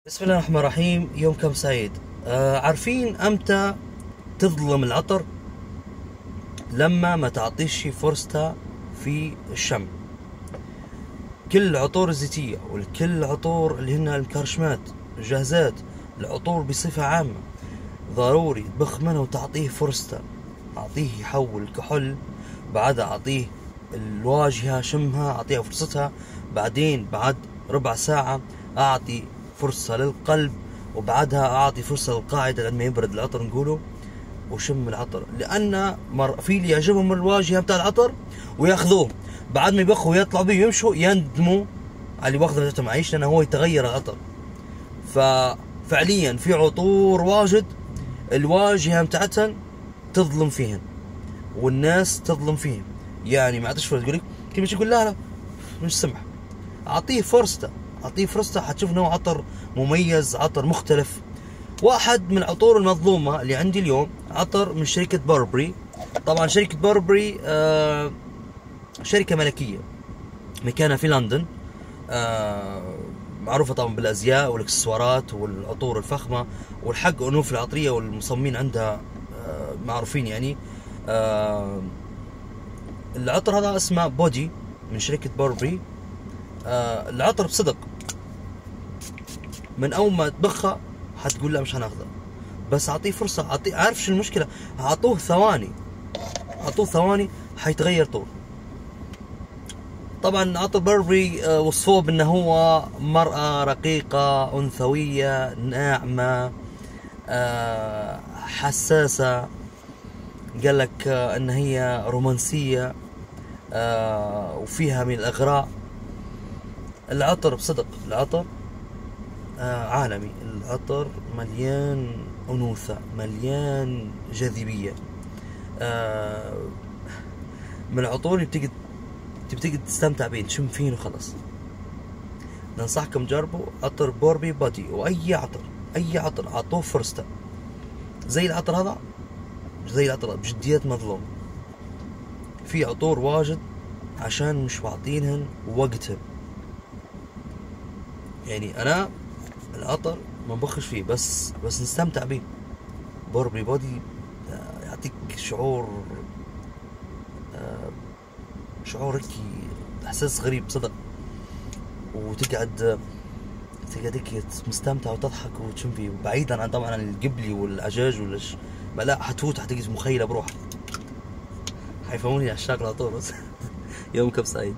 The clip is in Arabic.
بسم الله الرحمن الرحيم. يومكم سعيد. عارفين امتى تظلم العطر؟ لما ما تعطيش فرصته في الشم. كل العطور الزيتية والكل العطور اللي هن المكرشمات الجاهزات، العطور بصفة عامة ضروري تبخ منه وتعطيه فرصته. اعطيه يحول كحول، بعدها اعطيه الواجهة شمها، اعطيها فرصتها، بعدين بعد ربع ساعة اعطي فرصة للقلب، وبعدها اعطي فرصة للقاعدة لما يبرد العطر نقوله وشم العطر. لان في اللي يعجبهم الواجهة بتاع العطر وياخذوه بعد ما يبخوا ويطلعوا بيه ويمشوا يندموا على اللي واخذه بتاعته معيش، لانه هو يتغير العطر. ففعليا في عطور واجد الواجهة بتاعتها تظلم فيهن والناس تظلم فيهم، يعني ما عادش فرصة. تقول لك كيف تقول لا مش سمح، اعطيه فرصته، اعطيه فرصته، حتشوف انه عطر مميز، عطر مختلف. واحد من العطور المظلومة اللي عندي اليوم عطر من شركة بوربري. طبعا شركة بوربري شركة ملكية مكانها في لندن، معروفة طبعا بالازياء والاكسسوارات والعطور الفخمة، والحق انوف العطرية والمصممين عندها معروفين يعني. العطر هذا اسمه بودي من شركة بوربري. العطر بصدق من اول ما تبخه حتقول لا مش هناخذه، بس اعطيه فرصة. اعطيه، عارف شو المشكلة؟ اعطوه ثواني، اعطوه ثواني حيتغير طول. طبعا عطر بوربري وصفوه بانه هو مرأة رقيقة انثوية ناعمة حساسة، قال لك ان هي رومانسية وفيها من الاغراء. العطر بصدق العطر عالمي، العطر مليان انوثة، مليان جاذبية. من العطور اللي بتقدر تستمتع بيه تشم فيه وخلص. ننصحكم جربوا عطر بوربي بودي، واي عطر اي عطر اعطوه فرصته. زي العطر هذا، زي العطر بجديات مظلوم. في عطور واجد عشان مش واعطينهن وقتهن. يعني انا العطر ما نبخش فيه، بس نستمتع به. بوربي بودي يعطيك شعور هيك احساس غريب صدق، وتقعد هيك مستمتع وتضحك وتشم فيه، بعيدا عن طبعا عن القبلي والعجاج ما لا حتفوت حتجي مخيله بروحك. حيفهموني عشاق العطور بس. يومكم سعيد.